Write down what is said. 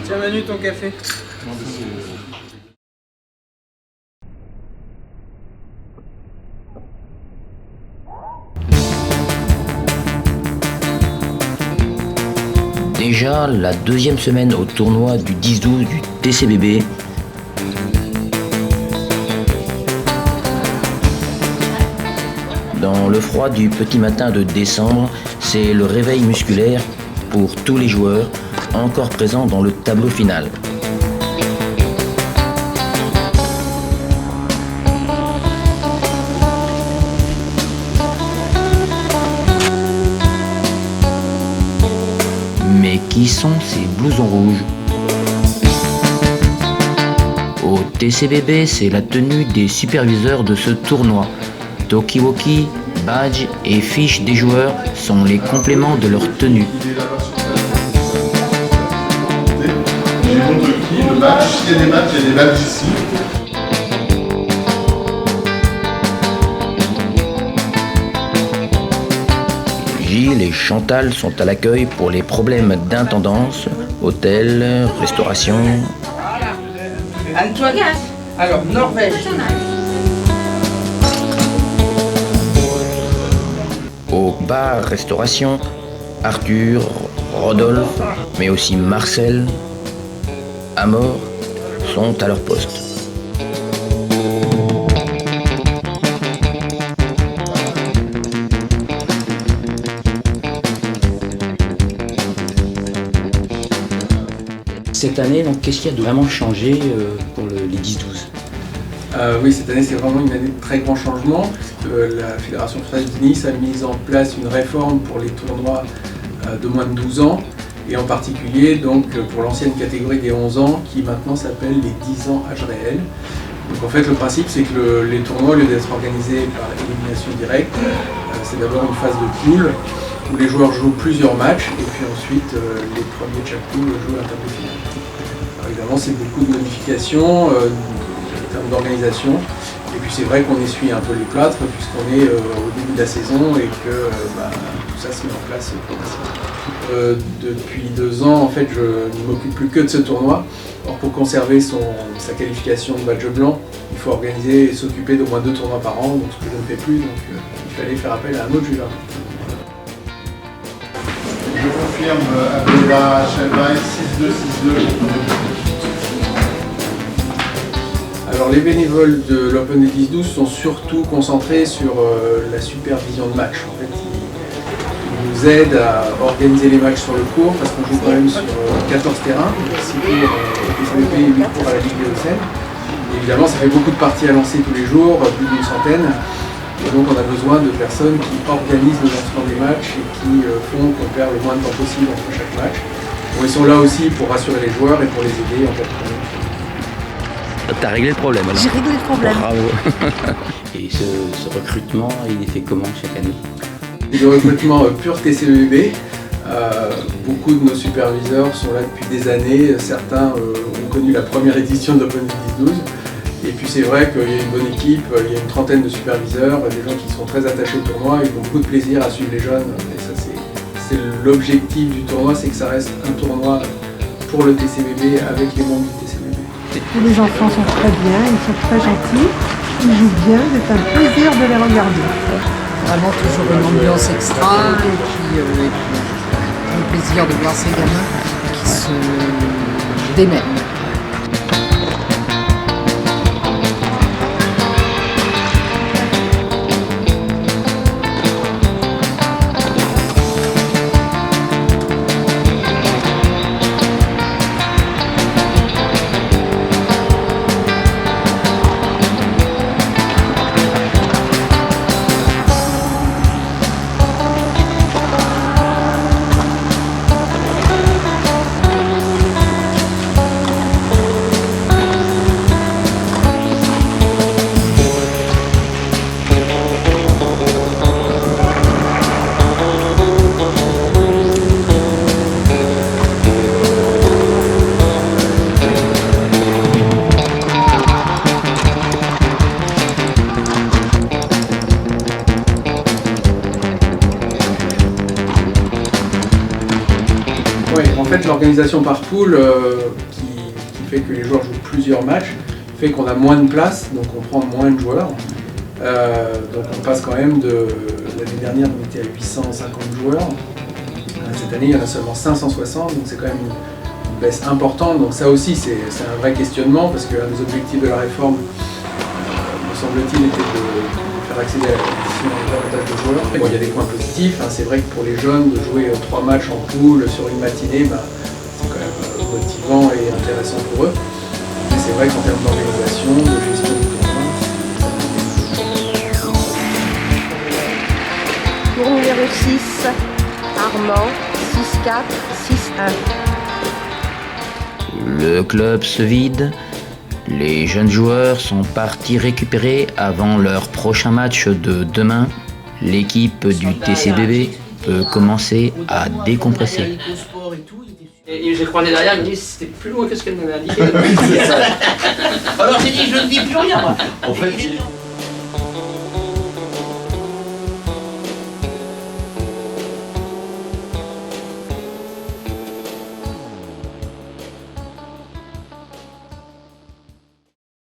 Tiens Manu, ton café. Déjà la deuxième semaine au tournoi du 10-12 du TCBB. Dans le froid du petit matin de décembre, c'est le réveil musculaire pour tous les joueurs encore présents dans le tableau final. Mais qui sont ces blousons rouges? Au TCBB, c'est la tenue des superviseurs de ce tournoi. Talkie-walkie, badge et fiches des joueurs sont les compléments de leur tenue. J'ai mon talkie, le badge, s'il y a des badges, il y a des badges ici. Gilles et Chantal sont à l'accueil pour les problèmes d'intendance, hôtel, restauration. Antoine. Alors, Norvège. Au bar-restauration, Arthur, Rodolphe, mais aussi Marcel, Amor sont à leur poste. Cette année, donc, qu'est-ce qui a vraiment changé pour les 10-12 ? Oui, cette année, c'est vraiment une année de très grand changement, puisque la Fédération française de tennis a mis en place une réforme pour les tournois de moins de 12 ans, et en particulier donc, pour l'ancienne catégorie des 11 ans, qui maintenant s'appelle les 10 ans âge réel. Donc en fait, le principe, c'est que les tournois, au lieu d'être organisés par élimination directe, c'est d'abord une phase de poule, où les joueurs jouent plusieurs matchs, et puis ensuite, les premiers de chaque poule jouent un tableau final. Alors évidemment, c'est beaucoup de modifications, en termes d'organisation. Et puis c'est vrai qu'on essuie un peu les plâtres puisqu'on est au début de la saison et que tout ça se met en place progressivement. Depuis 2 ans, en fait, je ne m'occupe plus que de ce tournoi. Or, pour conserver sa qualification de badge blanc, il faut organiser et s'occuper d'au moins 2 tournois par an, donc ce que je ne fais plus, donc il fallait faire appel à un autre juge. Je confirme Abdullah Chelbaï 6-2, 6-2. Alors les bénévoles de l'Open des 10-12 sont surtout concentrés sur la supervision de match. En fait, ils nous aident à organiser les matchs sur le court parce qu'on joue quand même sur 14 terrains, 6 cours au TCBB et 8 cours à la Ligue Léocène. Évidemment, ça fait beaucoup de parties à lancer tous les jours, plus d'une centaine. Et donc on a besoin de personnes qui organisent le lancement des matchs et qui font qu'on perd le moins de temps possible entre chaque match. Bon, ils sont là aussi pour rassurer les joueurs et pour les aider en cas de problème. T'as réglé le problème alors? J'ai réglé le problème. Bravo. Et ce recrutement, il est fait comment chaque année? C'est du recrutement pur TCBB. Beaucoup de nos superviseurs sont là depuis des années. Certains ont connu la première édition de l'Open 10-12. Et puis c'est vrai qu'il y a une bonne équipe, il y a une trentaine de superviseurs, des gens qui sont très attachés au tournoi et qui ont beaucoup de plaisir à suivre les jeunes. Et ça c'est l'objectif du tournoi, c'est que ça reste un tournoi pour le TCBB avec les membres du TCBB. Les enfants sont très bien, ils sont très gentils, ils jouent bien, c'est un plaisir de les regarder. Vraiment toujours une ambiance extra et puis un plaisir de voir ces gamins qui se démènent. fait, l'organisation par poule qui fait que les joueurs jouent plusieurs matchs fait qu'on a moins de place, donc on prend moins de joueurs. Donc on passe quand même l'année dernière on était à 850 joueurs. Cette année il y en a seulement 560, donc c'est quand même une baisse importante. Donc ça aussi c'est un vrai questionnement parce qu'un des objectifs de la réforme, me semble-t-il, était de faire accéder à la compétition davantage de joueurs. Bon, il y a des points positifs, hein. C'est vrai que pour les jeunes de jouer 3 matchs en poule sur une matinée, c'est quand même motivant et intéressant pour eux. Mais c'est vrai qu'en termes d'organisation, de gestion du tournoi, Tour numéro 6, Armand, 6-4, 6-1. Le club se vide. Les jeunes joueurs sont partis récupérer avant leur prochain match de demain. L'équipe du TCBB peut commencer à décompresser. Et j'ai croisé derrière, il me dit c'était plus loin que ce qu'elle m'avait indiqué. Alors j'ai dit je ne dis plus rien moi. En fait,